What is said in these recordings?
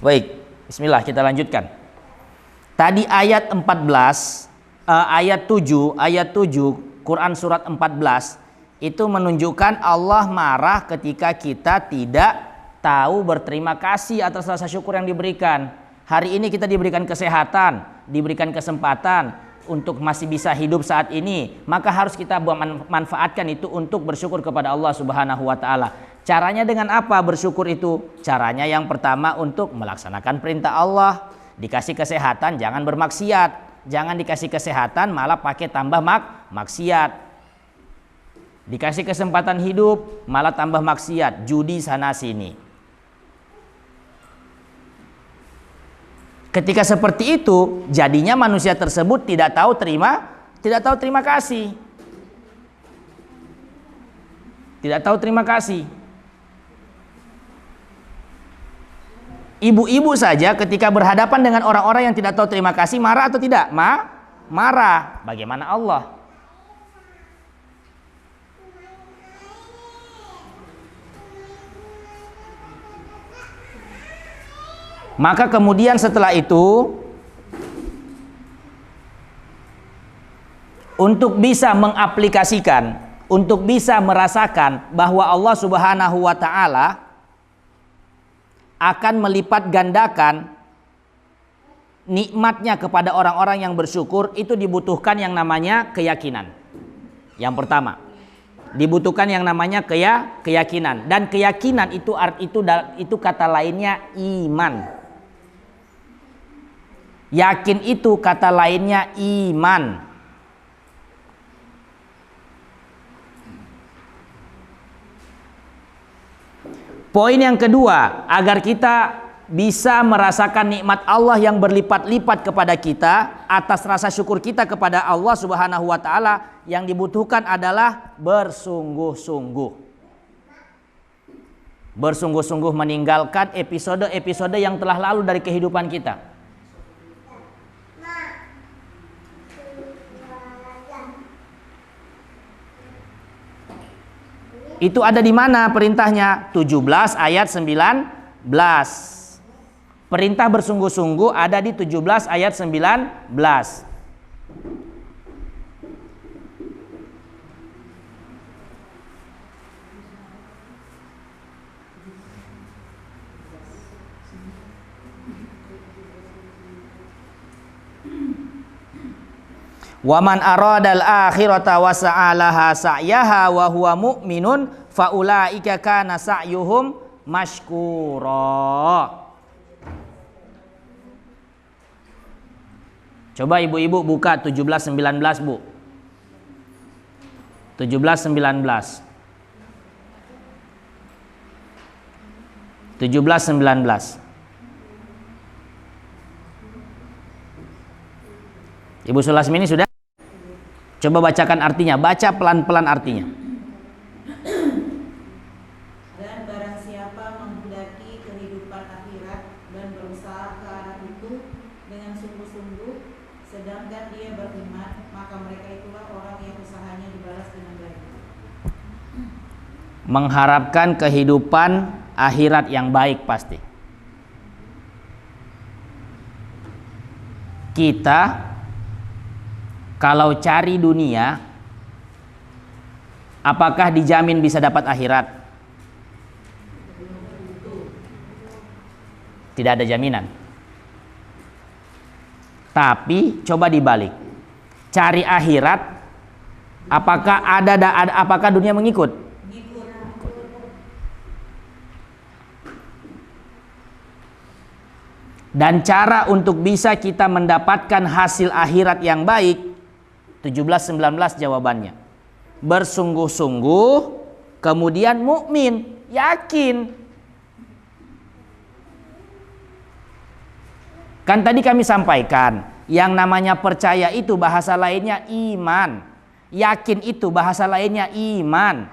Baik, bismillah, kita lanjutkan. Tadi ayat 14, ayat 7, Quran surat 14 itu menunjukkan Allah marah ketika kita tidak tahu berterima kasih atas rasa syukur yang diberikan. Hari ini kita diberikan kesehatan, diberikan kesempatan untuk masih bisa hidup saat ini, maka harus kita manfaatkan itu untuk bersyukur kepada Allah Subhanahu wa taala. Caranya dengan apa bersyukur itu? Caranya yang pertama untuk melaksanakan perintah Allah. Dikasih kesehatan jangan bermaksiat. Jangan dikasih kesehatan malah pakai tambah maksiat. Dikasih kesempatan hidup malah tambah maksiat, judi sana sini. Ketika seperti itu, jadinya manusia tersebut tidak tahu terima kasih. Tidak tahu terima kasih. Ibu-ibu saja ketika berhadapan dengan orang-orang yang tidak tahu terima kasih, marah atau tidak? Marah. Bagaimana Allah? Maka kemudian setelah itu, untuk bisa mengaplikasikan, untuk bisa merasakan bahwa Allah Subhanahu wa taala akan melipat gandakan nikmatnya kepada orang-orang yang bersyukur, itu dibutuhkan yang namanya keyakinan. Yang pertama, dibutuhkan yang namanya keyakinan, dan keyakinan itu kata lainnya iman. Yakin itu kata lainnya iman. Poin yang kedua, agar kita bisa merasakan nikmat Allah yang berlipat-lipat kepada kita atas rasa syukur kita kepada Allah Subhanahu wa taala, yang dibutuhkan adalah bersungguh-sungguh. Bersungguh-sungguh meninggalkan episode-episode yang telah lalu dari kehidupan kita. Itu ada di mana perintahnya? 17 ayat 19. Perintah bersungguh-sungguh ada di 17 ayat 19. Waman aradal akhirata wa sa'alaha sa'yaha wa huwa mu'minun faulaika kana sa'yuhum mashkura. Coba ibu-ibu buka 17-19 bu. 17-19. 17-19. Ibu Sulasmini sudah? Coba bacakan artinya, baca pelan-pelan artinya. Dan barang siapa menghendaki kehidupan akhirat dan berusaha ke arah itu dengan sungguh-sungguh, sedangkan dia beriman, maka mereka itulah orang yang usahanya dibalas dengan baik. Mengharapkan kehidupan akhirat yang baik pasti. Kita kalau cari dunia, apakah dijamin bisa dapat akhirat? Tidak ada jaminan. Tapi coba dibalik. Cari akhirat, apakah dunia mengikut? Dan cara untuk bisa kita mendapatkan hasil akhirat yang baik, 17-19 jawabannya. Bersungguh-sungguh, kemudian mukmin, yakin. Kan tadi kami sampaikan, yang namanya percaya itu bahasa lainnya iman. Yakin itu bahasa lainnya iman.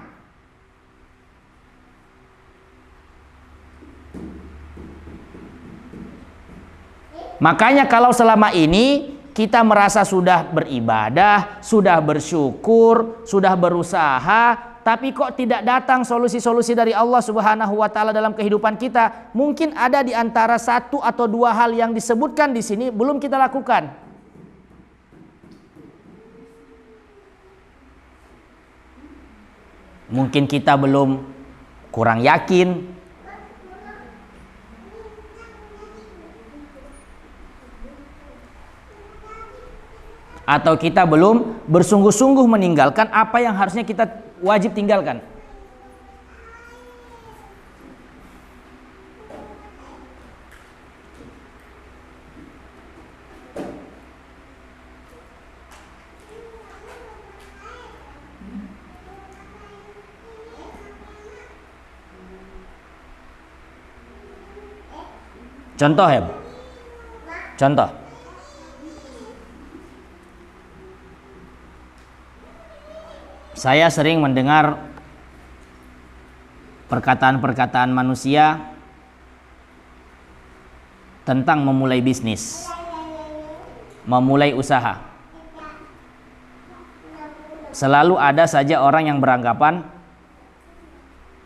Makanya kalau selama ini kita merasa sudah beribadah, sudah bersyukur, sudah berusaha, tapi kok tidak datang solusi-solusi dari Allah Subhanahu wa taala dalam kehidupan kita? Mungkin ada di antara satu atau dua hal yang disebutkan di sini belum kita lakukan. Mungkin kita belum kurang yakin, atau kita belum bersungguh-sungguh meninggalkan apa yang harusnya kita wajib tinggalkan. Contoh ya, contoh. Saya sering mendengar perkataan-perkataan manusia tentang memulai bisnis, memulai usaha. Selalu ada saja orang yang beranggapan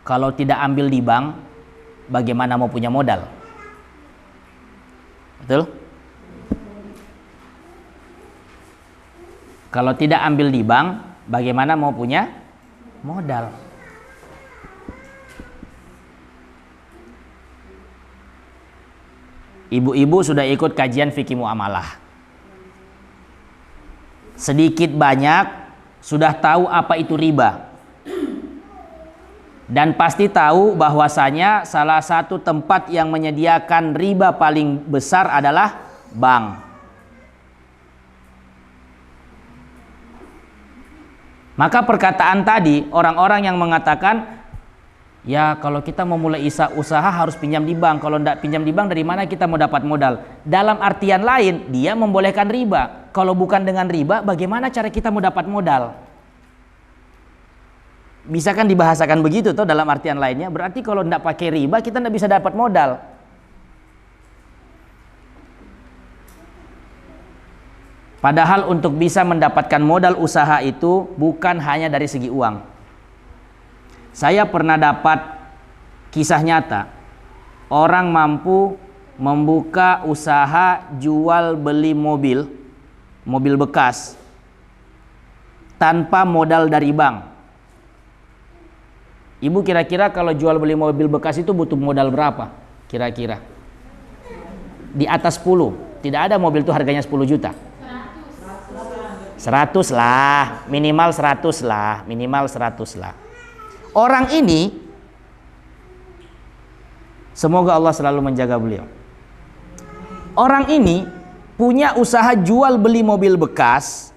kalau tidak ambil di bank, bagaimana mau punya modal? Betul? Kalau tidak ambil di bank, bagaimana mau punya modal? Ibu-ibu sudah ikut kajian fikih muamalah. Sedikit banyak sudah tahu apa itu riba. Dan pasti tahu bahwasanya salah satu tempat yang menyediakan riba paling besar adalah bank. Maka perkataan tadi, orang-orang yang mengatakan, ya kalau kita mau mulai usaha harus pinjam di bank. Kalau tidak pinjam di bank, dari mana kita mau dapat modal? Dalam artian lain, dia membolehkan riba. Kalau bukan dengan riba, bagaimana cara kita mau dapat modal? Bisa kan dibahasakan begitu toh dalam artian lainnya? Berarti kalau tidak pakai riba, kita tidak bisa dapat modal. Padahal untuk bisa mendapatkan modal usaha itu bukan hanya dari segi uang. Saya pernah dapat kisah nyata. Orang mampu membuka usaha jual beli mobil bekas tanpa modal dari bank. Ibu kira-kira kalau jual beli mobil bekas itu butuh modal berapa? Kira-kira di atas 10. Tidak ada mobil itu harganya 10 juta. 100 lah, minimal 100 lah, minimal 100 lah. Orang ini, semoga Allah selalu menjaga beliau. Orang ini punya usaha jual beli mobil bekas.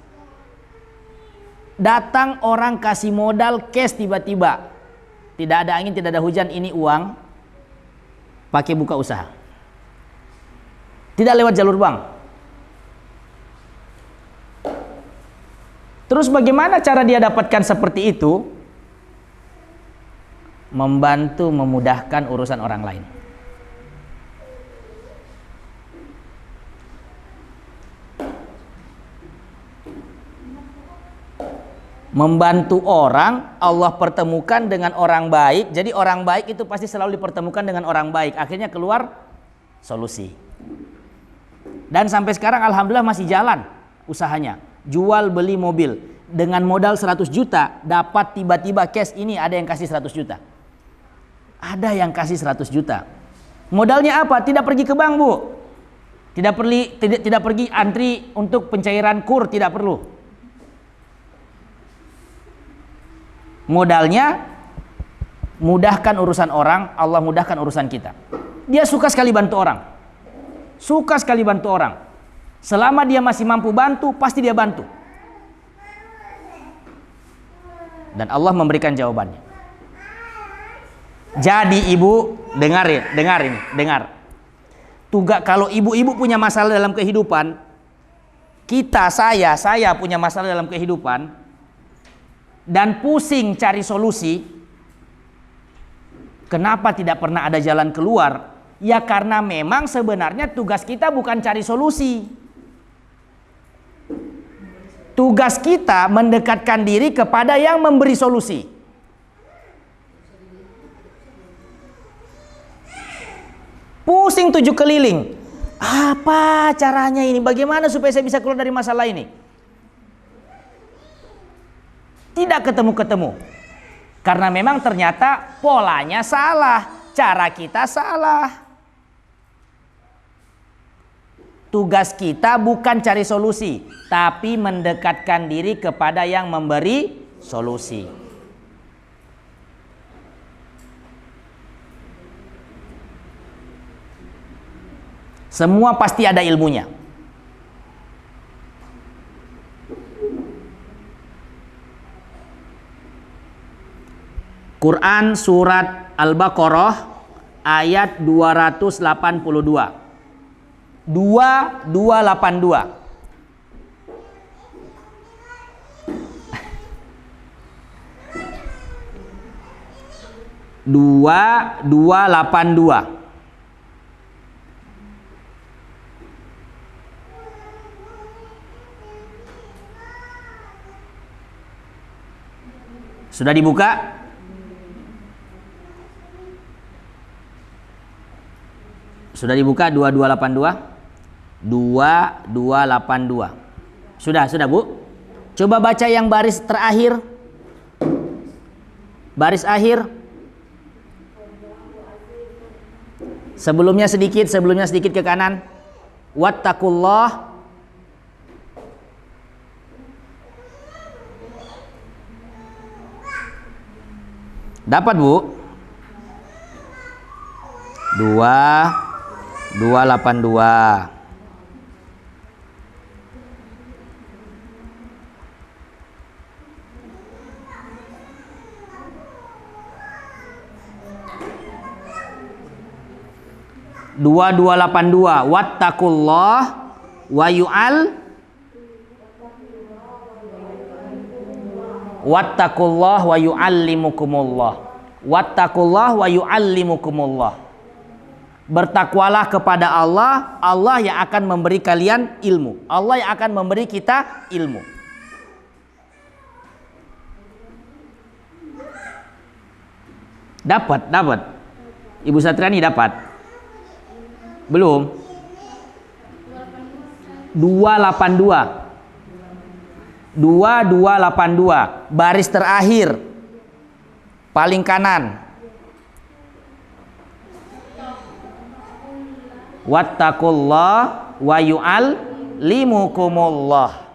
Datang orang kasih modal cash tiba-tiba. Tidak ada angin, tidak ada hujan, ini uang. Pakai buka usaha. Tidak lewat jalur bank. Terus bagaimana cara dia dapatkan seperti itu? Membantu memudahkan urusan orang lain. Membantu orang, Allah pertemukan dengan orang baik. Jadi orang baik itu pasti selalu dipertemukan dengan orang baik. Akhirnya keluar solusi. Dan sampai sekarang alhamdulillah masih jalan usahanya. Jual beli mobil dengan modal 100 juta dapat tiba-tiba cash. Ini ada yang kasih 100 juta. Ada yang kasih 100 juta. Modalnya apa? Tidak pergi ke bank, Bu. Tidak pergi antri untuk pencairan kur, tidak perlu. Modalnya mudahkan urusan orang, Allah mudahkan urusan kita. Dia suka sekali bantu orang. Suka sekali bantu orang. Selama dia masih mampu bantu, pasti dia bantu. Dan Allah memberikan jawabannya. Jadi ibu, dengar ini. Kalau ibu-ibu punya masalah dalam kehidupan, saya punya masalah dalam kehidupan, dan pusing cari solusi, kenapa tidak pernah ada jalan keluar? Ya karena memang sebenarnya tugas kita bukan cari solusi. Tugas kita mendekatkan diri kepada yang memberi solusi. Pusing 7 keliling. Apa caranya ini? Bagaimana supaya saya bisa keluar dari masalah ini? Tidak ketemu-ketemu. Karena memang ternyata polanya salah, cara kita salah. Tugas kita bukan cari solusi, tapi mendekatkan diri kepada yang memberi solusi. Semua pasti ada ilmunya. Quran surat Al-Baqarah ayat 282. 2282. Sudah dibuka? Sudah dibuka 2282? 2282. Sudah Bu? Coba baca yang baris terakhir. Baris akhir. Sebelumnya sedikit ke kanan. Wattaqullah. Dapat Bu? 2282. Wattaqullah wa yu'al Wattaqullah wa yu'allimukumullah. Wattaqullah wa yu'allimukumullah. Bertakwalah kepada Allah, Allah yang akan memberi kalian ilmu. Allah yang akan memberi kita ilmu. Dapat. Ibu Satriani dapat? Belum? 282. 2282, baris terakhir paling kanan. Wattaqullah wa yu'allimukumullah.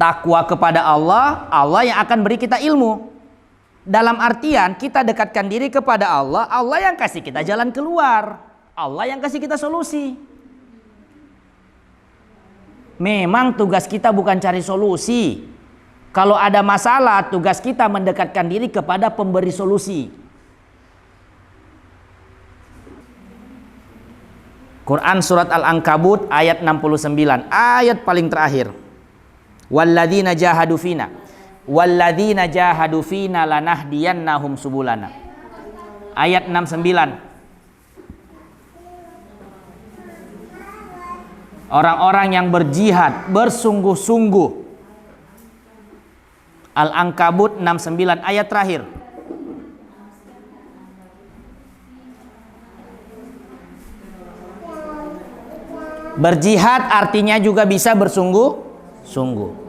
Takwa kepada Allah, Allah yang akan beri kita ilmu. Dalam artian kita dekatkan diri kepada Allah, Allah yang kasih kita jalan keluar, Allah yang kasih kita solusi. Memang tugas kita bukan cari solusi. Kalau ada masalah, tugas kita mendekatkan diri kepada pemberi solusi. Quran surat Al-Ankabut ayat 69, ayat paling terakhir. Walladzina jahadu fina lanahdiyannahum subulana. Ayat 69. Orang-orang yang berjihad bersungguh-sungguh. Al-Ankabut 69 ayat terakhir. Berjihad artinya juga bisa bersungguh-sungguh.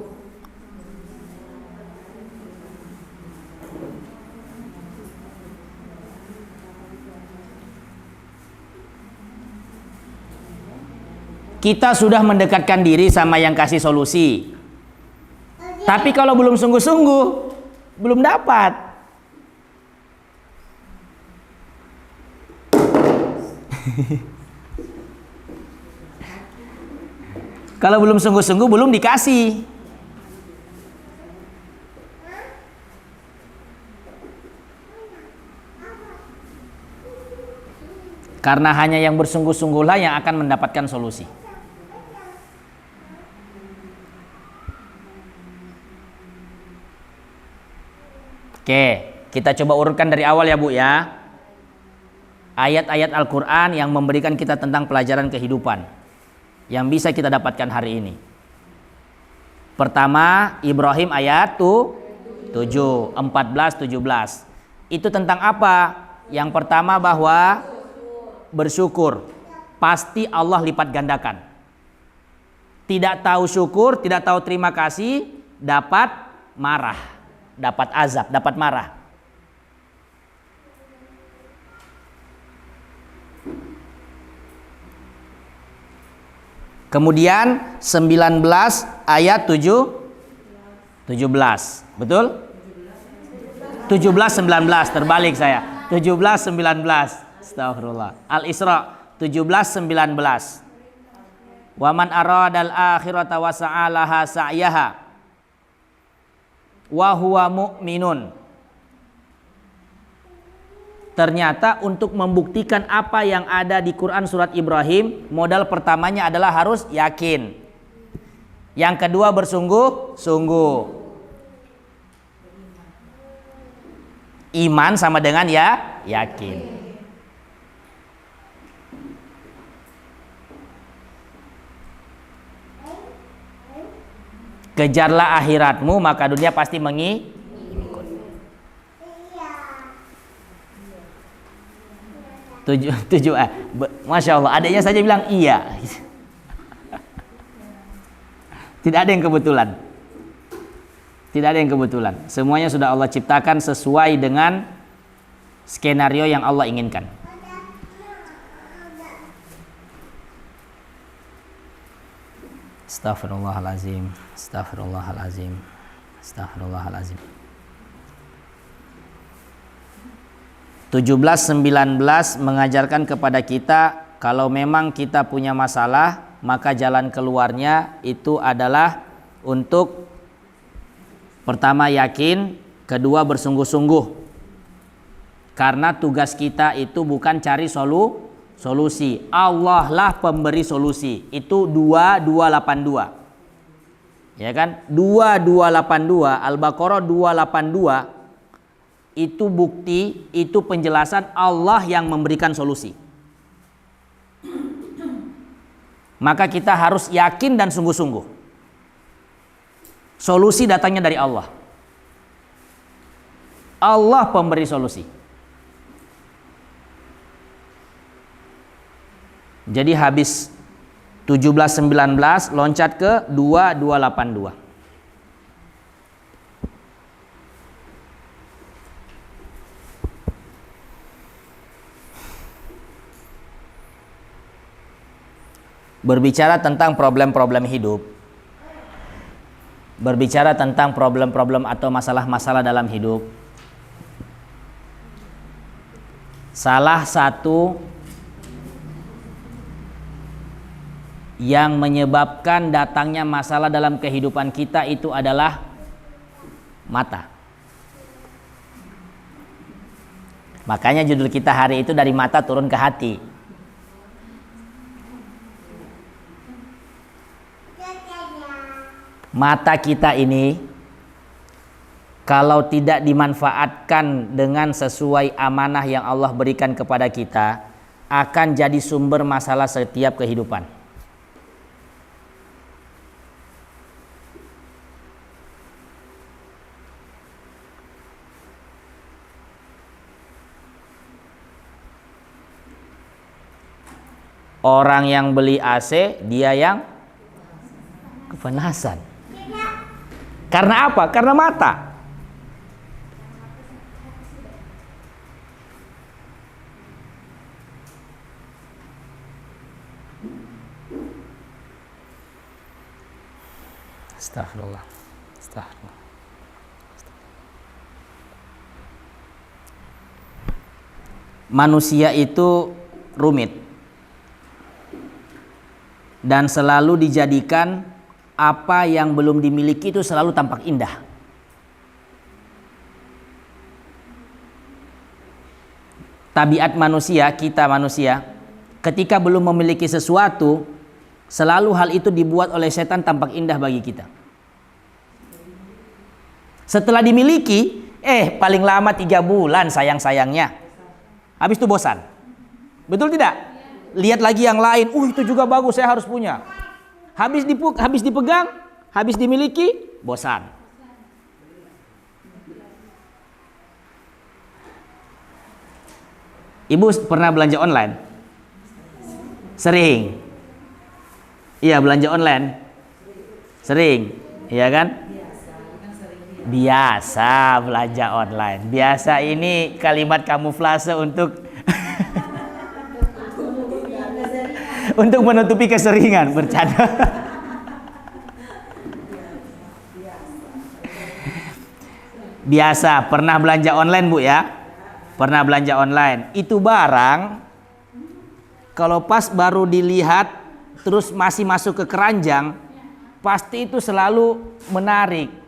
Kita sudah mendekatkan diri sama yang kasih solusi. Tapi kalau belum sungguh-sungguh, belum dapat. Kalau belum sungguh-sungguh, belum dikasih. Karena hanya yang bersungguh-sungguhlah yang akan mendapatkan solusi. Oke, kita coba urutkan dari awal ya Bu ya. Ayat-ayat Al-Quran yang memberikan kita tentang pelajaran kehidupan yang bisa kita dapatkan hari ini. Pertama, Ibrahim ayat 7, 14, 17. Itu tentang apa? Yang pertama bahwa bersyukur pasti Allah lipat gandakan. Tidak tahu syukur, tidak tahu terima kasih, dapat marah, dapat azab, dapat marah. Kemudian 19 ayat 17. Betul? 17-19, terbalik saya. 17-19. Astagfirullah. Al-Isra 17-19. Wa man aradal akhirata wa sa'alaha sa'yaha wa huwa mu'minun. Ternyata untuk membuktikan apa yang ada di Quran surat Ibrahim, modal pertamanya adalah harus yakin. Yang kedua bersungguh-sungguh. Iman sama dengan ya yakin. Kejarlah akhiratmu maka dunia pasti mengikut. Tujuh, Masya Allah, adanya saja bilang iya. Tidak ada yang kebetulan. Tidak ada yang kebetulan. Semuanya sudah Allah ciptakan sesuai dengan skenario yang Allah inginkan. Astaghfirullahalazim. Astaghfirullahalazim. Astaghfirullahalazim. 17-19 mengajarkan kepada kita kalau memang kita punya masalah, maka jalan keluarnya itu adalah untuk pertama yakin, kedua bersungguh-sungguh. Karena tugas kita itu bukan cari solusi. Allah lah pemberi solusi. Itu 2282. Ya kan? 2282, Al-Baqarah 282. Itu bukti, itu penjelasan Allah yang memberikan solusi. Maka kita harus yakin dan sungguh-sungguh. Solusi datangnya dari Allah. Allah pemberi solusi. Jadi habis 17-19 loncat ke 2282. Berbicara tentang problem-problem hidup, berbicara tentang problem-problem atau masalah-masalah dalam hidup, salah satu yang menyebabkan datangnya masalah dalam kehidupan kita itu adalah mata. Makanya judul kita hari itu dari mata turun ke hati. Mata kita ini kalau tidak dimanfaatkan dengan sesuai amanah yang Allah berikan kepada kita, akan jadi sumber masalah setiap kehidupan. Orang yang beli AC, dia yang kepanasan. Karena apa? Karena mata. Astagfirullah. Astagfirullah. Manusia itu rumit dan selalu dijadikan apa yang belum dimiliki itu selalu tampak indah. Tabiat manusia, kita manusia, ketika belum memiliki sesuatu, selalu hal itu dibuat oleh setan tampak indah bagi kita. Setelah dimiliki, paling lama 3 bulan sayang-sayangnya. Habis itu bosan. Betul tidak? Lihat lagi yang lain, itu juga bagus, saya harus punya. Habis dipegang, habis dimiliki, bosan. Ibu pernah belanja online? Sering. Iya, belanja online. Sering. Iya kan? Biasa belanja online. Biasa ini kalimat kamuflase untuk untuk menutupi keseringan bercanda. Biasa, pernah belanja online Bu ya? Pernah belanja online. Itu barang kalau pas baru dilihat terus masih masuk ke keranjang, pasti itu selalu menarik.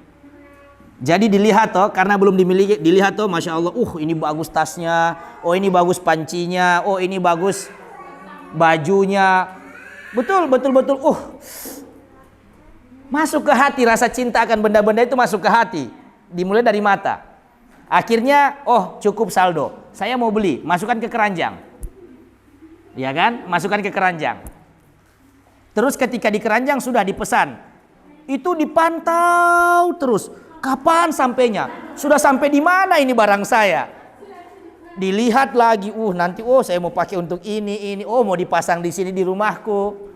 Jadi dilihat toh, karena belum dimiliki, dilihat toh, Masya Allah, ini bagus tasnya, oh ini bagus pancinya, oh ini bagus bajunya. Betul. Masuk ke hati, rasa cinta akan benda-benda itu masuk ke hati. Dimulai dari mata. Akhirnya, cukup saldo, saya mau beli, masukkan ke keranjang. Ya kan? Masukkan ke keranjang. Terus ketika di keranjang sudah dipesan, itu dipantau terus. Kapan sampainya? Sudah sampai di mana ini barang saya? Dilihat lagi, nanti saya mau pakai untuk ini, mau dipasang di sini di rumahku.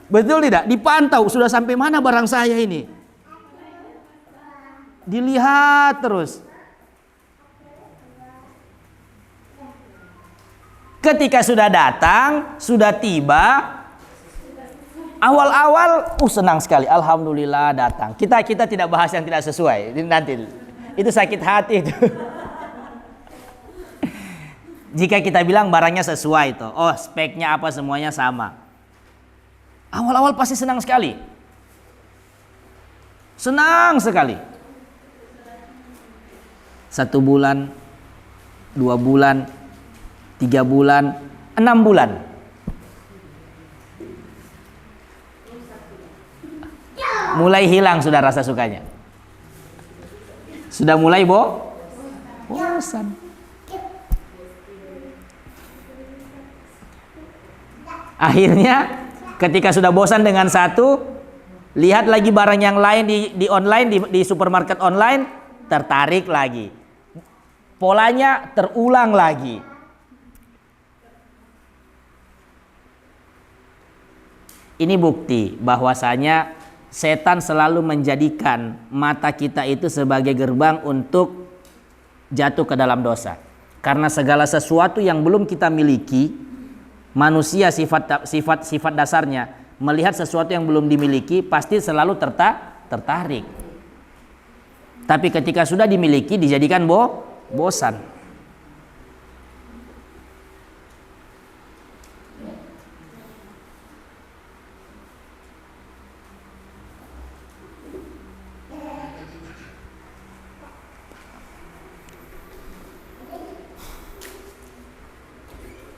Betul tidak? Dipantau, sudah sampai mana barang saya ini? Dilihat terus. Ketika sudah datang, sudah tiba, awal-awal senang sekali, alhamdulillah datang. Kita tidak bahas yang tidak sesuai. Nanti itu sakit hati itu. Jika kita bilang barangnya sesuai tuh, speknya apa semuanya sama. Awal-awal pasti senang sekali. Senang sekali. 1 bulan, 2 bulan, 3 bulan, 6 bulan. Mulai hilang sudah rasa sukanya. Sudah mulai bosan. Akhirnya ketika sudah bosan dengan satu, lihat lagi barang yang lain di online, di supermarket online, tertarik lagi. Polanya terulang lagi. Ini bukti bahwasanya setan selalu menjadikan mata kita itu sebagai gerbang untuk jatuh ke dalam dosa. Karena segala sesuatu yang belum kita miliki, manusia sifat dasarnya melihat sesuatu yang belum dimiliki pasti selalu tertarik. Tapi ketika sudah dimiliki dijadikan bosan.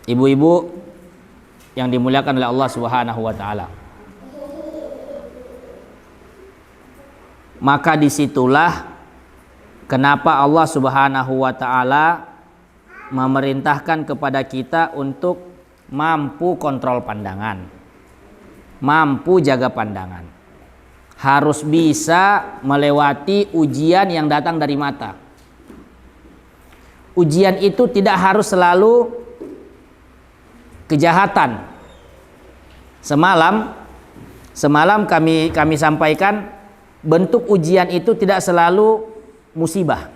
Ibu-ibu yang dimuliakan oleh Allah Subhanahu wa taala. Maka disitulah kenapa Allah Subhanahu wa taala memerintahkan kepada kita untuk mampu kontrol pandangan, mampu jaga pandangan. Harus bisa melewati ujian yang datang dari mata. Ujian itu tidak harus selalu kejahatan. Semalam kami sampaikan bentuk ujian itu tidak selalu musibah.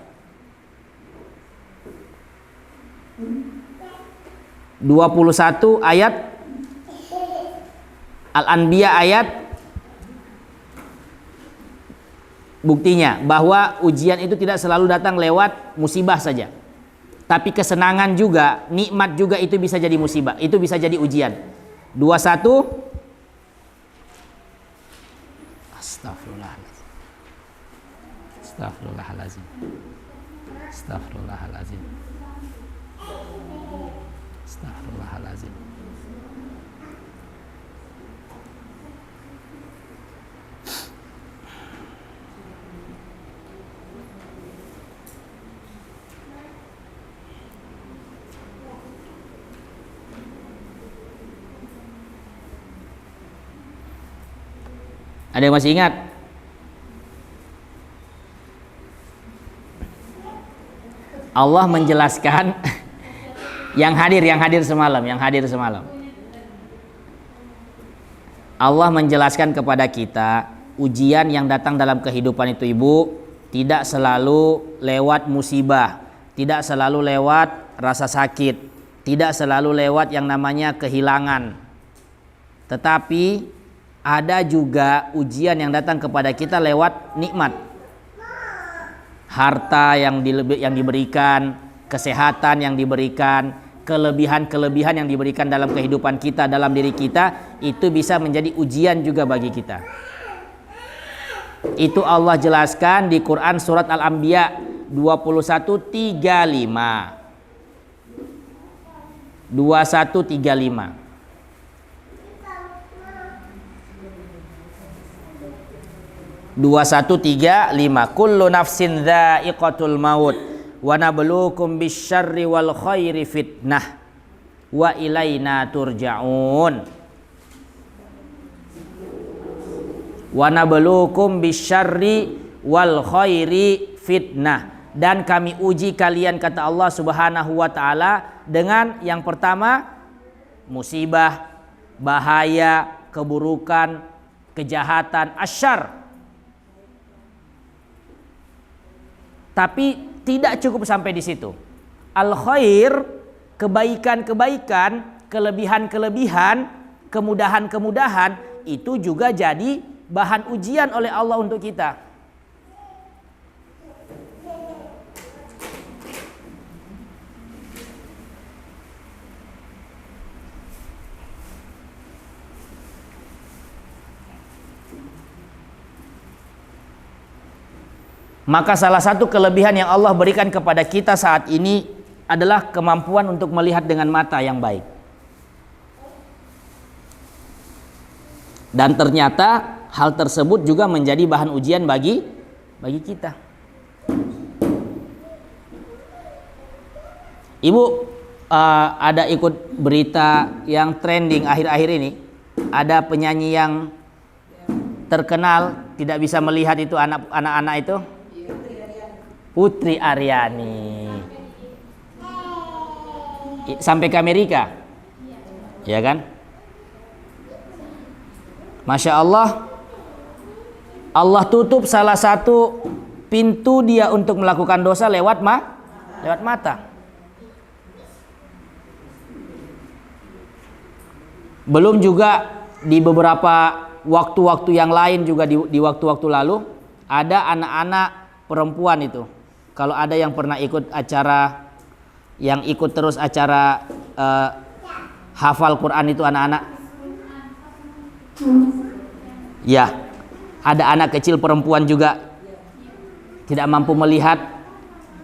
21 ayat Al-Anbiya ayat buktinya bahwa ujian itu tidak selalu datang lewat musibah saja. Tapi kesenangan juga, nikmat juga itu bisa jadi musibah, itu bisa jadi ujian. 21 Astagfirullahaladzim. Astagfirullahaladzim. Astagfirullahaladzim. Astagfirullahaladzim. Ada yang masih ingat? Allah menjelaskan yang hadir semalam. Allah menjelaskan kepada kita ujian yang datang dalam kehidupan itu, Ibu, tidak selalu lewat musibah, tidak selalu lewat rasa sakit, tidak selalu lewat yang namanya kehilangan. Tetapi ada juga ujian yang datang kepada kita lewat nikmat. Harta yang diberikan, kesehatan yang diberikan, kelebihan-kelebihan yang diberikan dalam kehidupan kita, dalam diri kita, itu bisa menjadi ujian juga bagi kita. Itu Allah jelaskan di Quran surat Al-Anbiya 21:35. 21:35. Kullu nafsin dha'iqatul maut wa nabluukum bisyarri wal khairi fitnah wa ilaina turja'un. Wa nabluukum bisyarri wal khairi fitnah, dan kami uji kalian, kata Allah Subhanahu wa taala, dengan yang pertama musibah, bahaya, keburukan, kejahatan, asyar. Tapi tidak cukup sampai di situ. Al-khair, kebaikan-kebaikan, kelebihan-kelebihan, kemudahan-kemudahan, itu juga jadi bahan ujian oleh Allah untuk kita. Maka salah satu kelebihan yang Allah berikan kepada kita saat ini adalah kemampuan untuk melihat dengan mata yang baik. Dan ternyata hal tersebut juga menjadi bahan ujian bagi kita. Ibu ada ikut berita yang trending akhir-akhir ini, ada penyanyi yang terkenal tidak bisa melihat, itu anak-anak itu Putri Aryani sampai ke Amerika, ya kan? Masya Allah, Allah tutup salah satu pintu dia untuk melakukan dosa lewat mata. Belum juga di beberapa waktu-waktu yang lain juga di waktu-waktu lalu ada anak-anak perempuan itu. Kalau ada yang pernah ikut acara, yang ikut terus acara hafal Quran itu anak-anak, ya, ada anak kecil perempuan juga tidak mampu melihat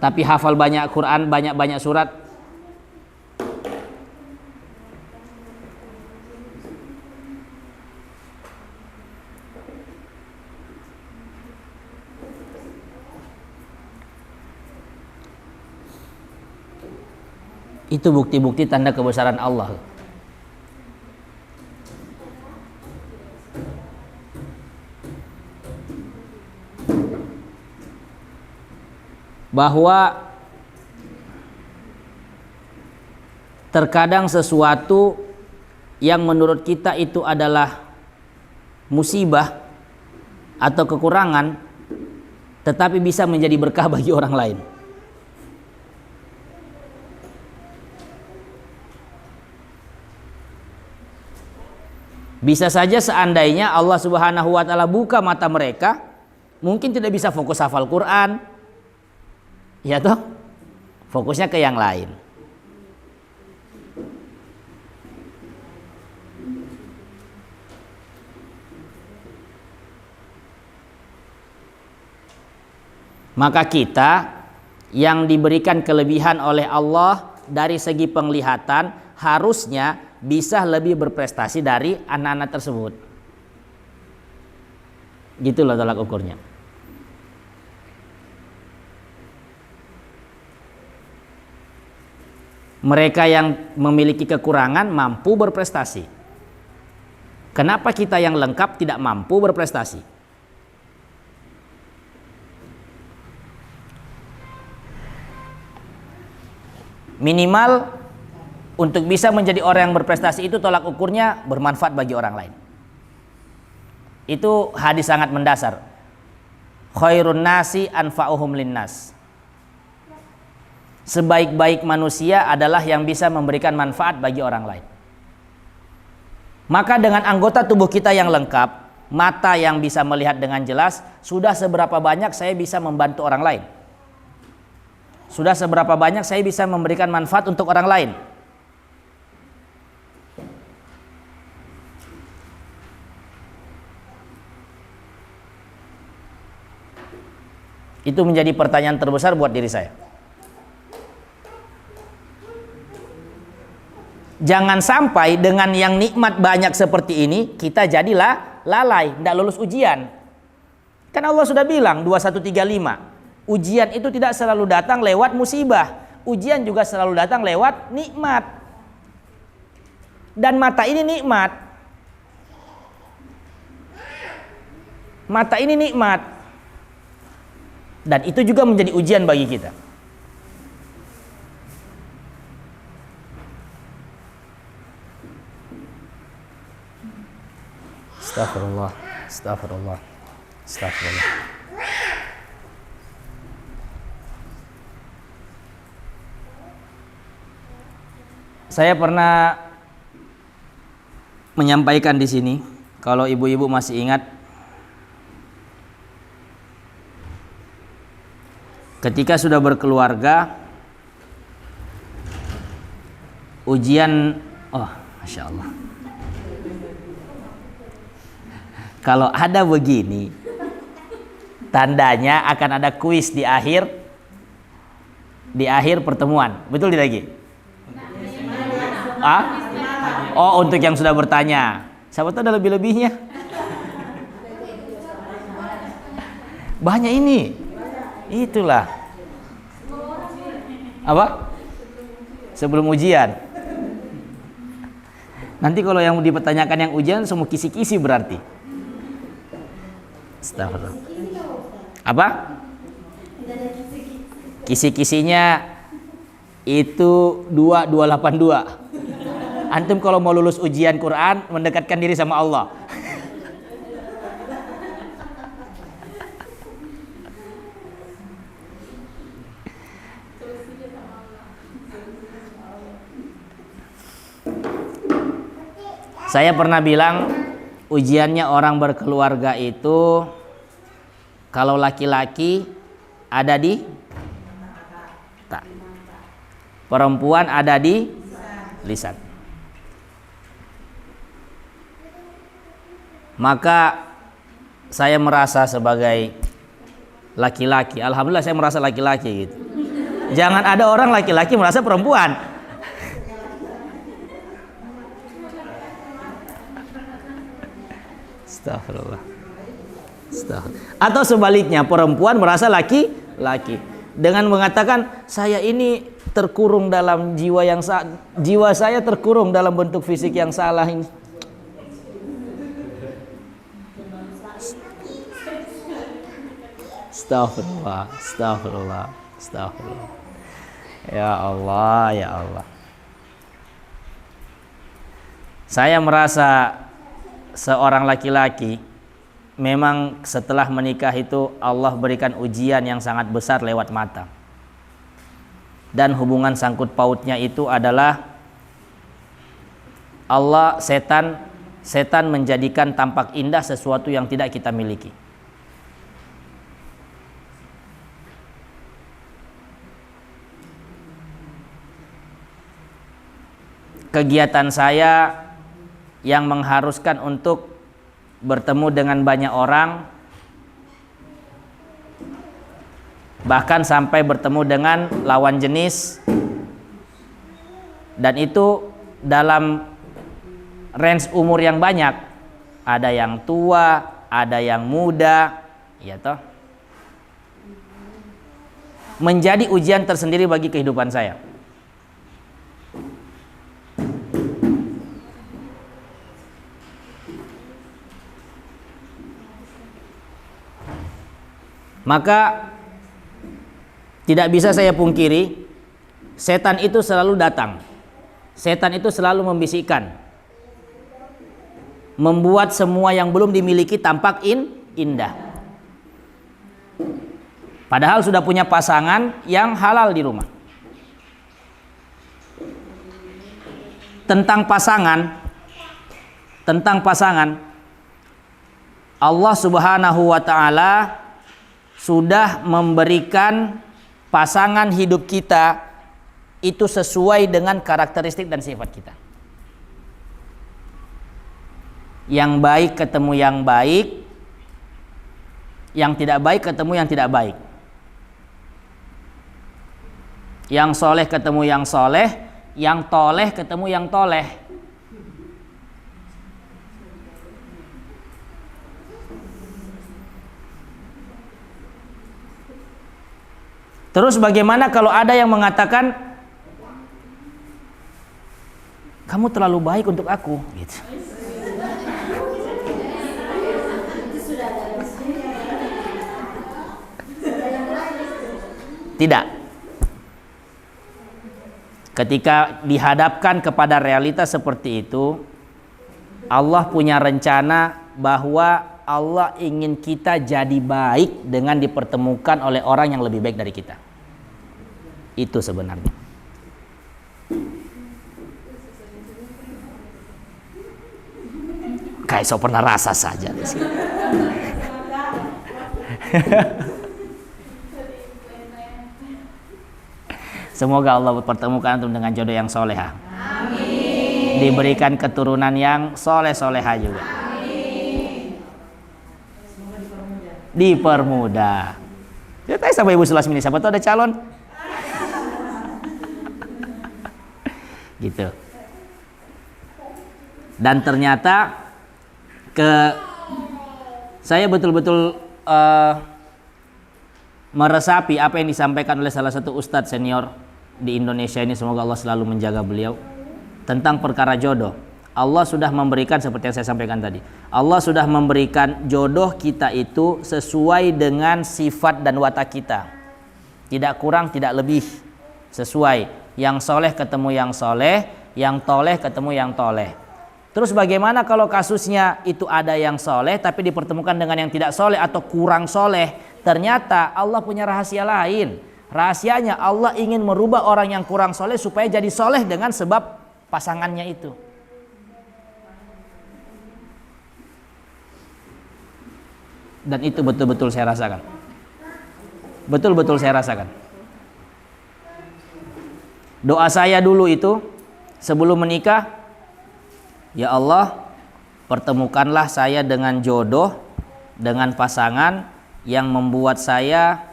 tapi hafal banyak Quran, banyak surat. Itu bukti-bukti tanda kebesaran Allah. Bahwa terkadang sesuatu yang menurut kita itu adalah musibah atau kekurangan, tetapi bisa menjadi berkah bagi orang lain. Bisa saja seandainya Allah Subhanahu wa taala buka mata mereka, mungkin tidak bisa fokus hafal Quran, ya toh, fokusnya ke yang lain. Maka kita yang diberikan kelebihan oleh Allah dari segi penglihatan harusnya bisa lebih berprestasi dari anak-anak tersebut. Gitu loh tolak ukurnya. Mereka yang memiliki kekurangan mampu berprestasi. Kenapa kita yang lengkap tidak mampu berprestasi? Minimal untuk bisa menjadi orang yang berprestasi itu tolak ukurnya bermanfaat bagi orang lain. Itu hadis sangat mendasar. Khairun nasi anfa'uhum linnas. Sebaik-baik manusia adalah yang bisa memberikan manfaat bagi orang lain. Maka dengan anggota tubuh kita yang lengkap, mata yang bisa melihat dengan jelas, sudah seberapa banyak saya bisa membantu orang lain? Sudah seberapa banyak saya bisa memberikan manfaat untuk orang lain? Itu menjadi pertanyaan terbesar buat diri saya. Jangan sampai dengan yang nikmat banyak seperti ini kita jadilah lalai, tidak lulus ujian. Kan Allah sudah bilang 2135, ujian itu tidak selalu datang lewat musibah, ujian juga selalu datang lewat nikmat. Dan mata ini nikmat. Mata ini nikmat. Dan itu juga menjadi ujian bagi kita. Astagfirullah, astagfirullah, astagfirullah. Saya pernah menyampaikan di sini, kalau ibu-ibu masih ingat, ketika sudah berkeluarga, ujian, Masya Allah. Kalau ada begini, tandanya akan ada kuis di akhir pertemuan. Betul tidak lagi? Untuk yang sudah bertanya. Siapa tahu ada lebih-lebihnya. Banyak ini. Itulah. Apa? Sebelum ujian. Nanti kalau yang dipertanyakan yang ujian semua kisi-kisi berarti. Astagfirullah. Apa? Kisi-kisinya itu 2282. Antum kalau mau lulus ujian Quran, mendekatkan diri sama Allah. Saya pernah bilang, ujiannya orang berkeluarga itu kalau laki-laki ada di tak, perempuan ada di lisan. Maka saya merasa sebagai laki-laki, alhamdulillah saya merasa laki-laki gitu. Jangan ada orang laki-laki merasa perempuan. Astagfirullah. Atau sebaliknya, perempuan merasa laki-laki dengan mengatakan saya ini terkurung dalam jiwa saya terkurung dalam bentuk fisik yang salah ini. Astagfirullah, astagfirullah, astagfirullah. Ya Allah, ya Allah. Saya merasa seorang laki-laki memang setelah menikah itu Allah berikan ujian yang sangat besar lewat mata. Dan hubungan sangkut pautnya itu adalah setan menjadikan tampak indah sesuatu yang tidak kita miliki. Kegiatan saya yang mengharuskan untuk bertemu dengan banyak orang, bahkan sampai bertemu dengan lawan jenis, dan itu dalam range umur yang banyak, ada yang tua, ada yang muda, ya toh, menjadi ujian tersendiri bagi kehidupan saya. Maka tidak bisa saya pungkiri, Setan itu selalu datang. Setan itu selalu membisikkan, membuat semua yang belum dimiliki tampak indah. Padahal sudah punya pasangan yang halal di rumah. Tentang pasangan, Allah Subhanahu wa taala sudah memberikan pasangan hidup kita itu sesuai dengan karakteristik dan sifat kita. Yang baik ketemu yang baik, yang tidak baik ketemu yang tidak baik. Yang soleh ketemu yang soleh, yang toleh ketemu yang toleh. Terus bagaimana kalau ada yang mengatakan kamu terlalu baik untuk aku, gitu. Tidak. Ketika dihadapkan kepada realitas seperti itu, Allah punya rencana bahwa Allah ingin kita jadi baik dengan dipertemukan oleh orang yang lebih baik dari kita. Itu sebenarnya. Kayak so pernah rasa saja di sini. Semoga Allah mempertemukan antum dengan jodoh yang soleha. Amin. Diberikan keturunan yang soleh-soleha juga. Amin. Dipermudah. Ya tanya sama Ibu Sulasmini, siapa tuh ada calon? Gitu. Dan ternyata saya betul-betul meresapi apa yang disampaikan oleh salah satu ustadz senior di Indonesia ini, semoga Allah selalu menjaga beliau, tentang perkara jodoh. Allah sudah memberikan, seperti yang saya sampaikan tadi, Allah sudah memberikan jodoh kita itu sesuai dengan sifat dan watak kita, tidak kurang tidak lebih, sesuai. Yang soleh ketemu yang soleh, yang toleh ketemu yang toleh. Terus bagaimana kalau kasusnya itu ada yang soleh tapi dipertemukan dengan yang tidak soleh atau kurang soleh? Ternyata Allah punya rahasia lain. Rahasianya Allah ingin merubah orang yang kurang soleh supaya jadi soleh dengan sebab pasangannya itu. Dan itu betul-betul saya rasakan. Betul-betul saya rasakan. Doa saya dulu itu sebelum menikah, ya Allah, pertemukanlah saya dengan jodoh, dengan pasangan yang membuat saya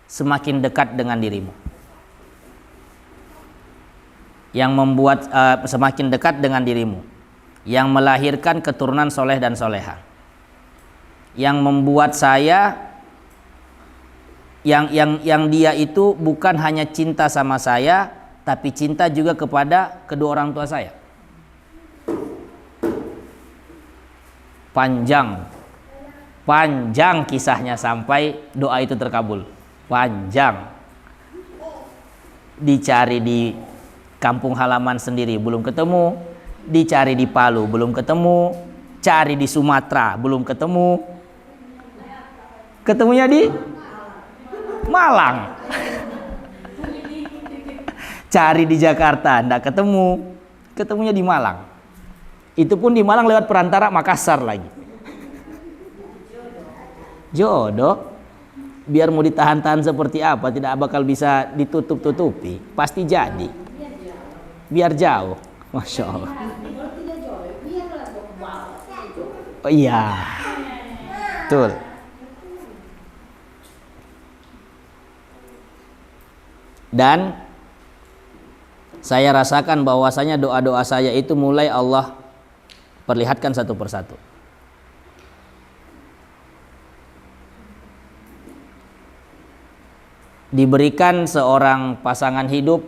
semakin dekat dengan dirimu, yang membuat semakin dekat dengan dirimu, yang melahirkan keturunan soleh dan soleha, yang membuat saya yang dia itu bukan hanya cinta sama saya, tapi cinta juga kepada kedua orang tua saya. Panjang kisahnya sampai doa itu terkabul. Panjang. Dicari di kampung halaman sendiri belum ketemu, dicari di Palu belum ketemu, cari di Sumatera belum ketemu, ketemunya di Malang. Cari di Jakarta enggak ketemu, ketemunya di Malang. Itu pun di Malang lewat perantara Makassar lagi. Jodoh, biar mau ditahan-tahan seperti apa tidak bakal bisa ditutup-tutupi, pasti jadi. Biar jauh, Masya Allah. Oh iya, betul. Dan saya rasakan bahwasanya doa-doa saya itu mulai Allah perlihatkan satu persatu. Diberikan seorang pasangan hidup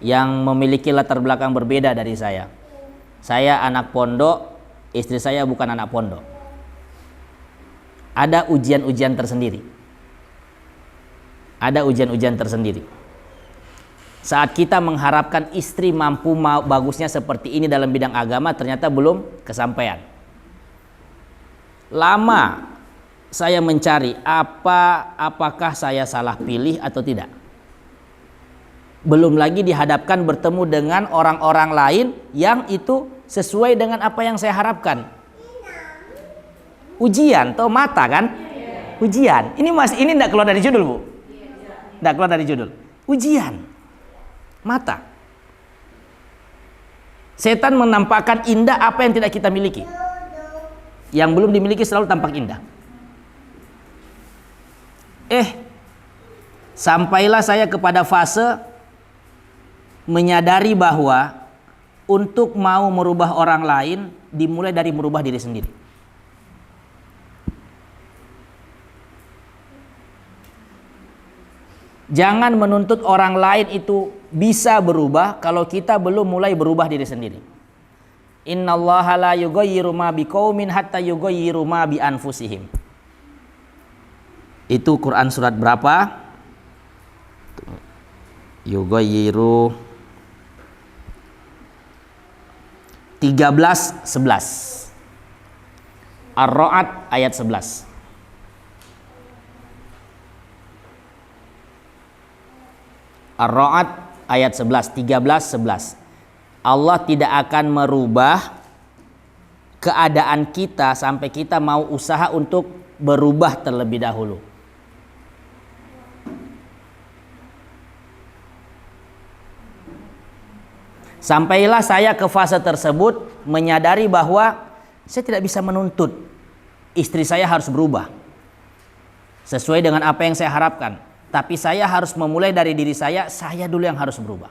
yang memiliki latar belakang berbeda dari saya. Saya anak pondok, istri saya bukan anak pondok. Ada ujian-ujian tersendiri. Ada ujian-ujian tersendiri. Saat kita mengharapkan istri mampu bagusnya seperti ini dalam bidang agama, ternyata belum kesampaian. Lama saya mencari apakah saya salah pilih atau tidak. Belum lagi dihadapkan bertemu dengan orang-orang lain yang itu sesuai dengan apa yang saya harapkan. Ujian, atau mata kan? Ujian. Ini enggak keluar dari judul, Bu. Enggak keluar dari judul. Ujian. Mata. Setan menampakkan indah apa yang tidak kita miliki. Yang belum dimiliki selalu tampak indah. Sampailah saya kepada fase menyadari bahwa untuk mau merubah orang lain dimulai dari merubah diri sendiri. Jangan menuntut orang lain itu bisa berubah kalau kita belum mulai berubah diri sendiri. Innallaha la yughayyiru ma biqaumin hatta yughayyiru ma bi anfusihim. Itu Quran surat berapa? Yughayyiru 13:11. Ar-Ra'd ayat 11. Ar-Ra'd ayat 11, 13-11. Allah tidak akan merubah keadaan kita sampai kita mau usaha untuk berubah terlebih dahulu. Sampailah saya ke fase tersebut menyadari bahwa saya tidak bisa menuntut istri saya harus berubah sesuai dengan apa yang saya harapkan. Tapi saya harus memulai dari diri saya dulu yang harus berubah.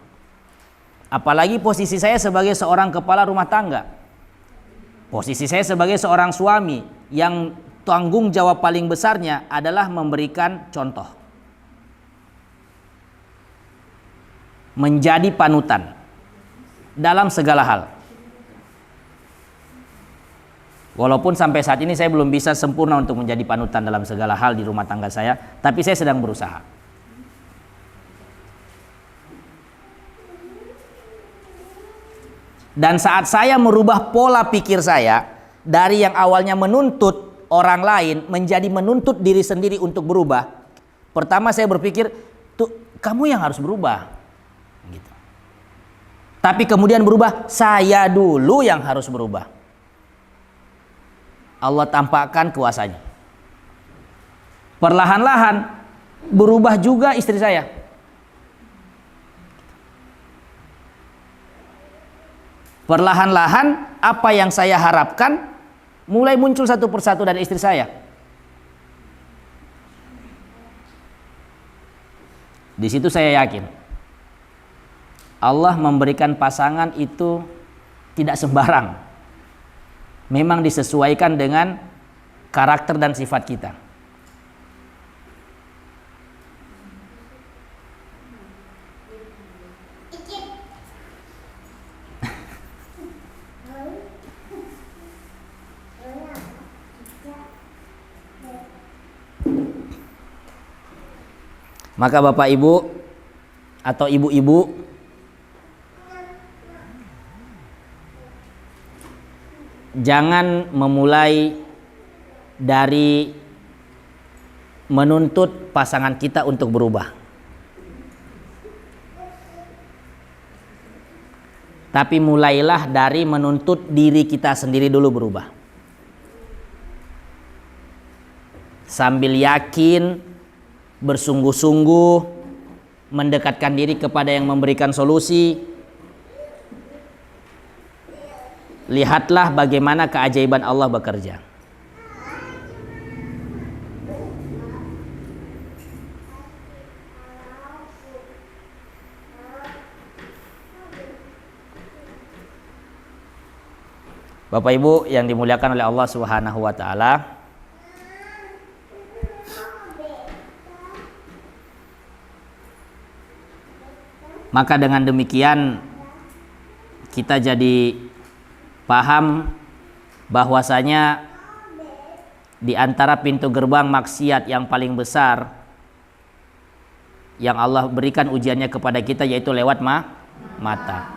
Apalagi posisi saya sebagai seorang kepala rumah tangga. Posisi saya sebagai seorang suami yang tanggung jawab paling besarnya adalah memberikan contoh. Menjadi panutan dalam segala hal. Walaupun sampai saat ini saya belum bisa sempurna untuk menjadi panutan dalam segala hal di rumah tangga saya, tapi saya sedang berusaha. Dan saat saya merubah pola pikir saya dari yang awalnya menuntut orang lain menjadi menuntut diri sendiri untuk berubah. Pertama saya berpikir, tuh kamu yang harus berubah. Gitu. Tapi kemudian berubah, saya dulu yang harus berubah. Allah tampakkan kuasanya. Perlahan-lahan berubah juga istri saya. Perlahan-lahan apa yang saya harapkan mulai muncul satu persatu dari istri saya. Di situ saya yakin Allah memberikan pasangan itu tidak sembarang. Memang disesuaikan dengan karakter dan sifat kita. Maka Bapak Ibu atau ibu-ibu, jangan memulai dari menuntut pasangan kita untuk berubah. Tapi mulailah dari menuntut diri kita sendiri dulu berubah. Sambil yakin, bersungguh-sungguh, mendekatkan diri kepada yang memberikan solusi. Lihatlah bagaimana keajaiban Allah bekerja. Bapak Ibu yang dimuliakan oleh Allah Subhanahu wa taala, maka dengan demikian kita jadi paham bahwasanya di antara pintu gerbang maksiat yang paling besar yang Allah berikan ujiannya kepada kita, yaitu lewat mata.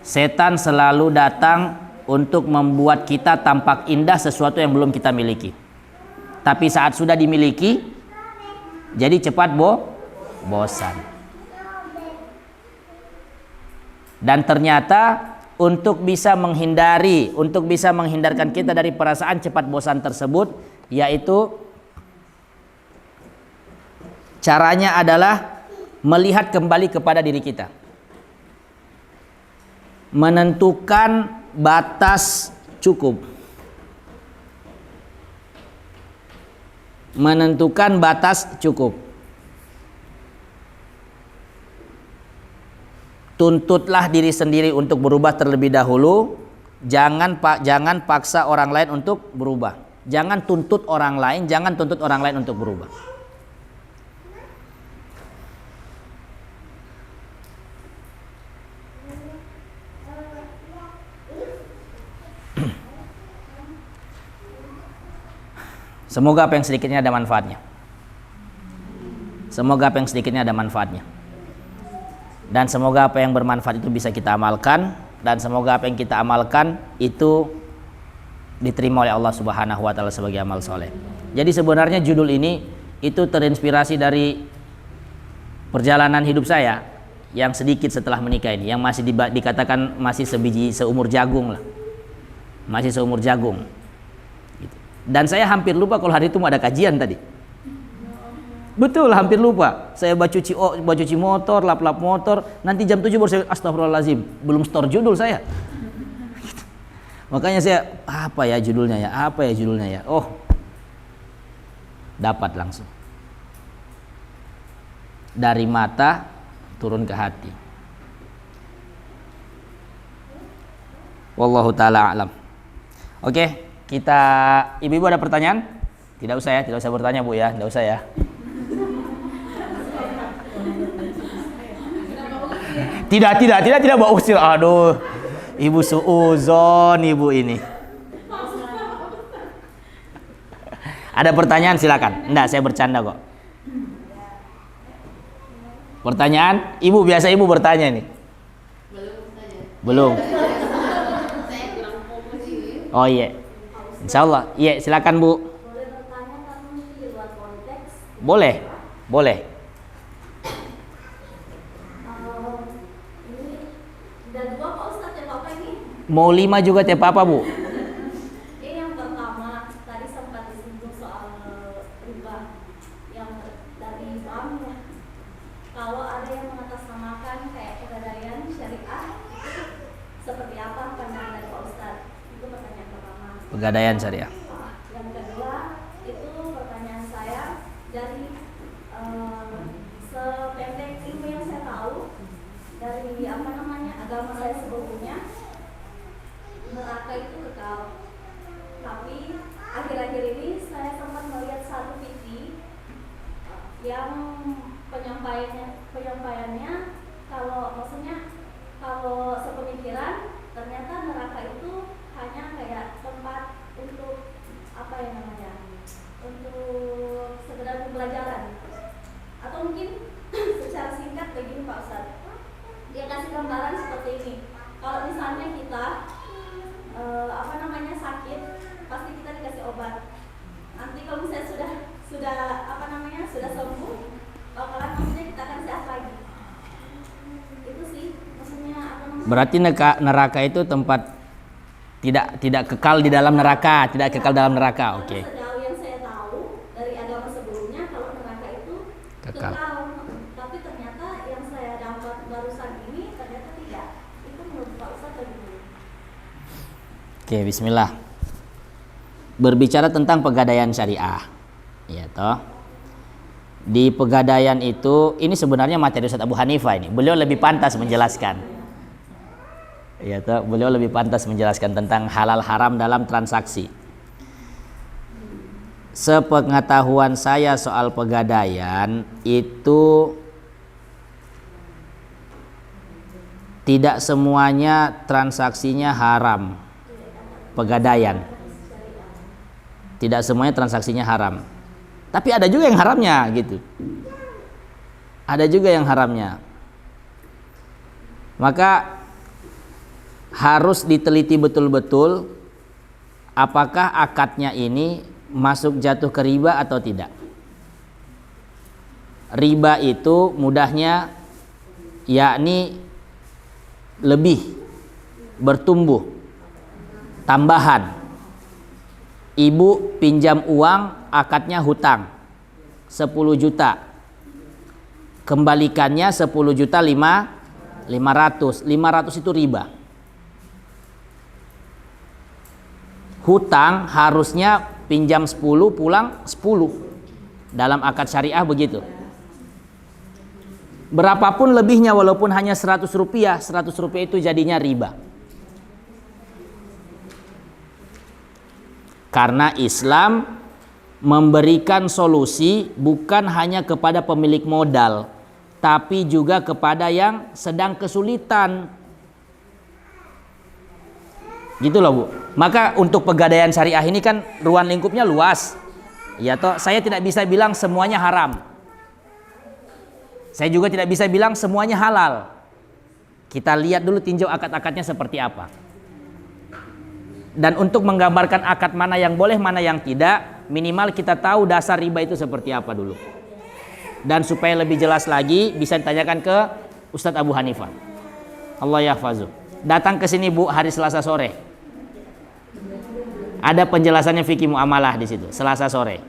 Setan selalu datang untuk membuat kita tampak indah sesuatu yang belum kita miliki. Tapi saat sudah dimiliki, jadi cepat bosan. Dan ternyata untuk bisa menghindarkan kita dari perasaan cepat bosan tersebut, yaitu caranya adalah melihat kembali kepada diri kita. Menentukan batas cukup. Menentukan batas cukup. Tuntutlah diri sendiri untuk berubah terlebih dahulu. Jangan paksa orang lain untuk berubah. Jangan tuntut orang lain untuk berubah. Semoga apa yang sedikitnya ada manfaatnya. Semoga apa yang sedikitnya ada manfaatnya. Dan semoga apa yang bermanfaat itu bisa kita amalkan, dan semoga apa yang kita amalkan itu diterima oleh Allah Subhanahu wa taala sebagai amal soleh. Jadi sebenarnya judul ini itu terinspirasi dari perjalanan hidup saya yang sedikit setelah menikah ini, yang masih dikatakan masih sebiji seumur jagung lah. Masih seumur jagung. Dan saya hampir lupa kalau hari itu mau ada kajian tadi. Betul, hampir lupa. Saya cuci motor, lap-lap motor. Nanti jam 7 baru saya astagfirullahaladzim. Belum store judul saya. Makanya saya, apa ya judulnya ya? Oh, dapat langsung. Dari mata turun ke hati. Wallahu ta'ala a'lam. Oke. Ibu-ibu ada pertanyaan? Tidak usah bertanya Bu ya, tidak usah ya. Tidak Mbak Usil. Aduh, Ibu suuzon ibu ini. Ada pertanyaan silakan. Enggak, saya bercanda kok. Pertanyaan? Biasa ibu bertanya nih. Belum. Oh iya. Insyaallah. Iya, silakan Bu. Boleh bertanya tapi di luar konteks? Boleh. Ini udah 2 Pak Ustadz ya Bapak ini? Mau 5 juga tiap apa Bu? Ini yang pertama, tadi sempat disinggung soal riba yang dari bank ya. Kalau ada yang mengatasnamakan kayak pegadaian syariah, itu seperti apa pandangan dari Pak Ustadz? Itu pertanyaan pertama. Pegadaian syariah. Yang kedua, itu pertanyaan saya dari sependek ilmu yang saya tahu dari agama saya sebelumnya, neraka itu kekal. Tapi akhir-akhir ini saya sempat melihat satu TV yang penyampaiannya kalau sepemikiran ternyata neraka itu hanya kayak tempat untuk untuk sekedar pembelajaran, atau mungkin secara singkat begini Pak Ustadz, dia kasih gambaran seperti ini. Kalau misalnya kita sakit, pasti kita dikasih obat. Nanti kalau misalnya sudah sembuh, bakalan maksudnya kita akan sehat lagi. Itu sih maksudnya Berarti neraka itu tempat tidak kekal di dalam neraka, Oke. Sejauh yang saya tahu dari agama sebelumnya, kalau neraka itu Kekal. Tapi ternyata yang saya dapat barusan ini ternyata tidak. Itu menurut Pak Ustadz bagaimana? Oke, bismillah. Berbicara tentang pegadaian syariah. Ya toh. Di pegadaian itu, ini sebenarnya materi Ustadz Abu Hanifah ini. Beliau lebih pantas menjelaskan. Ya toh, beliau lebih pantas menjelaskan tentang halal haram dalam transaksi. Sepengetahuan saya soal pegadaian itu tidak semuanya transaksinya haram. Pegadaian. Tidak semuanya transaksinya haram. Tapi ada juga yang haramnya gitu. ada juga yang haramnya. Maka harus diteliti betul-betul apakah akadnya ini masuk jatuh ke riba atau tidak. Riba itu mudahnya yakni lebih, bertumbuh, tambahan. Ibu pinjam uang, akadnya hutang 10 juta, kembalikannya 10 juta 500 itu riba. Hutang harusnya pinjam 10 pulang 10, dalam akad syariah begitu. Berapapun lebihnya, walaupun hanya 100 rupiah itu jadinya riba. Karena Islam memberikan solusi bukan hanya kepada pemilik modal, tapi juga kepada yang sedang kesulitan. Gitu loh Bu. Maka untuk pegadaian syariah ini kan ruang lingkupnya luas. Ya toh, saya tidak bisa bilang semuanya haram. Saya juga tidak bisa bilang semuanya halal. Kita lihat dulu, tinjau akad-akadnya seperti apa. Dan untuk menggambarkan akad mana yang boleh, mana yang tidak, minimal kita tahu dasar riba itu seperti apa dulu. Dan supaya lebih jelas lagi, bisa ditanyakan ke Ustadz Abu Hanifah. Allah yahfazu. Datang ke sini Bu hari Selasa sore. Ada penjelasannya fikih muamalah di situ, Selasa sore.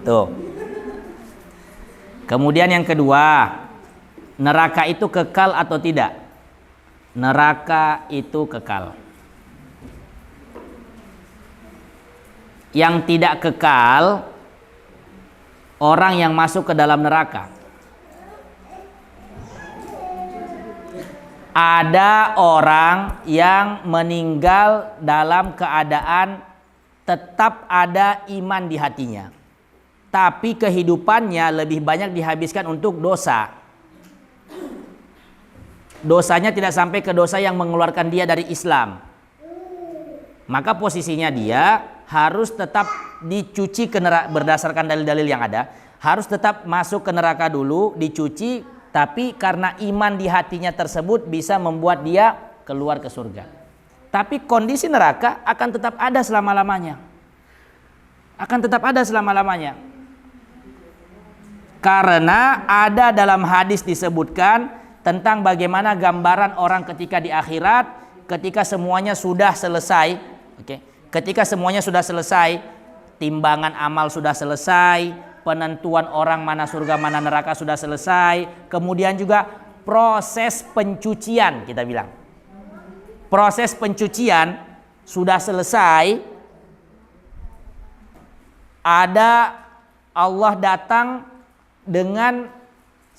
Tuh. Kemudian yang kedua, neraka itu kekal atau tidak? Neraka itu kekal. Yang tidak kekal, orang yang masuk ke dalam neraka. Ada orang yang meninggal dalam keadaan tetap ada iman di hatinya, tapi kehidupannya lebih banyak dihabiskan untuk dosa. Dosanya tidak sampai ke dosa yang mengeluarkan dia dari Islam. Maka posisinya dia harus tetap dicuci ke neraka berdasarkan dalil-dalil yang ada. Harus tetap masuk ke neraka dulu, dicuci, tapi karena iman di hatinya tersebut bisa membuat dia keluar ke surga. Tapi kondisi neraka akan tetap ada selama-lamanya. Akan tetap ada selama-lamanya. Karena ada dalam hadis disebutkan tentang bagaimana gambaran orang ketika di akhirat, ketika semuanya sudah selesai, ketika semuanya sudah selesai, timbangan amal sudah selesai, penentuan orang mana surga mana neraka sudah selesai, kemudian juga proses pencucian, kita bilang proses pencucian sudah selesai. Ada Allah datang dengan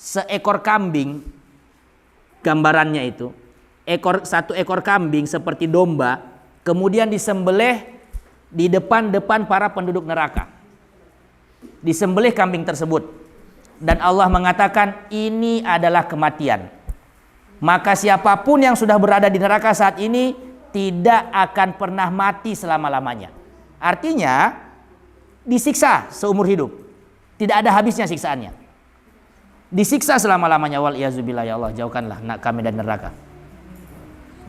seekor kambing, gambarannya itu satu ekor kambing seperti domba, kemudian disembelih di depan para penduduk neraka. Disembelih kambing tersebut, dan Allah mengatakan ini adalah kematian. Maka siapapun yang sudah berada di neraka saat ini tidak akan pernah mati selama-lamanya. Artinya disiksa seumur hidup, tidak ada habisnya siksaannya. Disiksa selama-lamanya. Wal iazubillah, ya Allah, jauhkanlah kami dari neraka.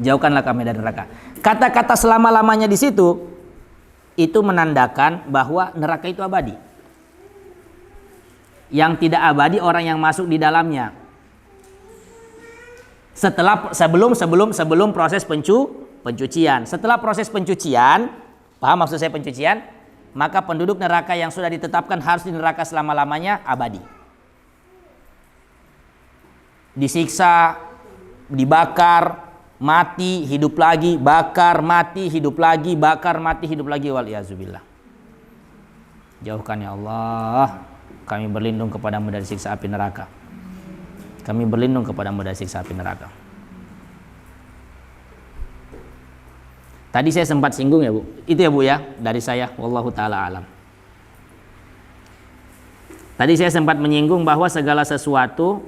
Jauhkanlah kami dari neraka. Kata-kata selama-lamanya di situ itu menandakan bahwa neraka itu abadi. Yang tidak abadi orang yang masuk di dalamnya. Sebelum proses pencucian. Setelah proses pencucian, paham maksud saya pencucian? Maka penduduk neraka yang sudah ditetapkan harus di neraka selama-lamanya abadi. Disiksa, dibakar, mati, hidup lagi, bakar, mati, hidup lagi, bakar, mati, hidup lagi. Wal iazubillah. Jauhkan ya Allah. Kami berlindung kepadamu dari siksa api neraka. Kami berlindung kepadamu dari siksa api neraka. Tadi saya sempat singgung ya Bu. Itu ya Bu ya, dari saya. Wallahu ta'ala alam. Tadi saya sempat menyinggung bahwa segala sesuatu,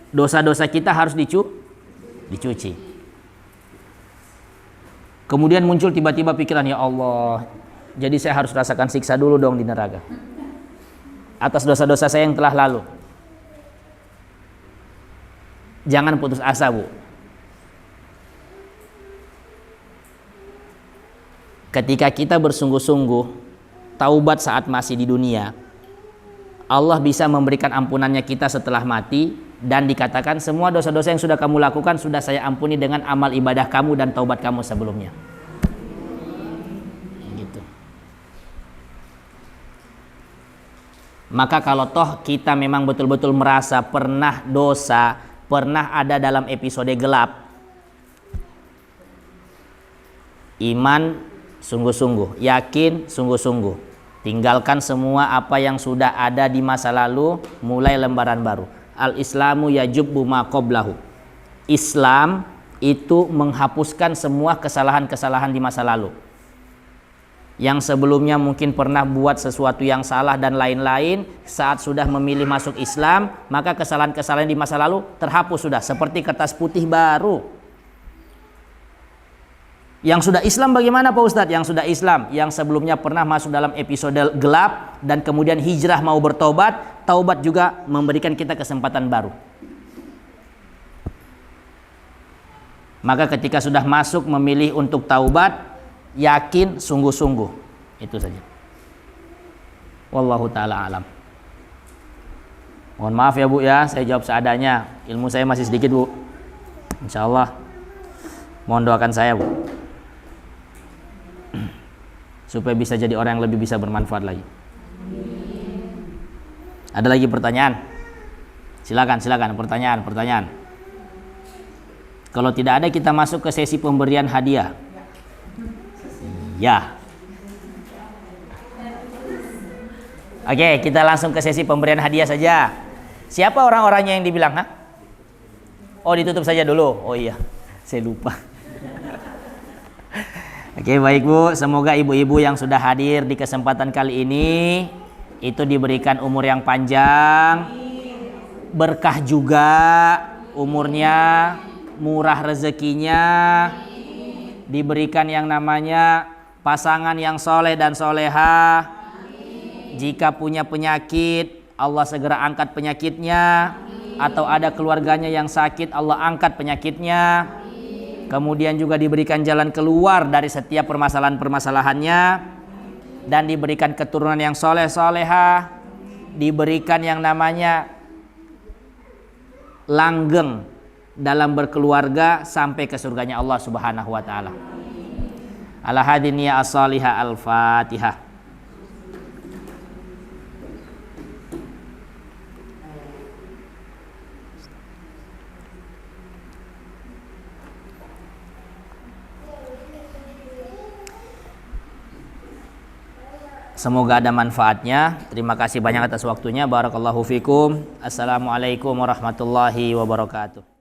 dosa-dosa kita harus dicuci. Kemudian muncul tiba-tiba pikiran, ya Allah, jadi saya harus rasakan siksa dulu dong di neraka. atas dosa-dosa saya yang telah lalu. Jangan putus asa, Bu. Ketika kita bersungguh-sungguh taubat saat masih di dunia, Allah bisa memberikan ampunannya kita setelah mati, dan dikatakan semua dosa-dosa yang sudah kamu lakukan sudah saya ampuni dengan amal ibadah kamu dan taubat kamu sebelumnya. Gitu. Maka kalau toh kita memang betul-betul merasa pernah dosa, pernah ada dalam episode gelap, iman sungguh-sungguh, yakin sungguh-sungguh, tinggalkan semua apa yang sudah ada di masa lalu, mulai lembaran baru. Al-Islamu yajubbu ma qablahu. Islam itu menghapuskan semua kesalahan-kesalahan di masa lalu. Yang sebelumnya mungkin pernah buat sesuatu yang salah dan lain-lain, saat sudah memilih masuk Islam, maka kesalahan-kesalahan di masa lalu terhapus sudah, seperti kertas putih baru. Yang sudah Islam bagaimana Pak Ustadz? Yang sudah Islam, yang sebelumnya pernah masuk dalam episode gelap dan kemudian hijrah mau bertobat, taubat juga memberikan kita kesempatan baru. Maka ketika sudah masuk memilih untuk taubat, yakin sungguh-sungguh. Itu saja. Wallahu ta'ala alam. Mohon maaf ya Bu ya, saya jawab seadanya. Ilmu saya masih sedikit Bu. Insya Allah. Mohon doakan saya Bu, supaya bisa jadi orang yang lebih bisa bermanfaat lagi. Ada lagi pertanyaan? Silakan pertanyaan. Kalau tidak ada, kita masuk ke sesi pemberian hadiah. Ya. Oke, kita langsung ke sesi pemberian hadiah saja. Siapa orang-orangnya yang dibilang? Oh, ditutup saja dulu. Oh iya, saya lupa. Oke, baik Bu, semoga ibu-ibu yang sudah hadir di kesempatan kali ini itu diberikan umur yang panjang, berkah juga umurnya, murah rezekinya, diberikan yang namanya pasangan yang soleh dan soleha. Jika punya penyakit, Allah segera angkat penyakitnya, atau ada keluarganya yang sakit, Allah angkat penyakitnya. Kemudian juga diberikan jalan keluar dari setiap permasalahan-permasalahannya, dan diberikan keturunan yang soleh soleha, diberikan yang namanya langgeng dalam berkeluarga sampai ke surganya Allah Subhanahu wa taala. Ala hadiniya as-salihah al-Fatihah. Semoga ada manfaatnya. Terima kasih banyak atas waktunya. Barakallahu fikum. Assalamualaikum warahmatullahi wabarakatuh.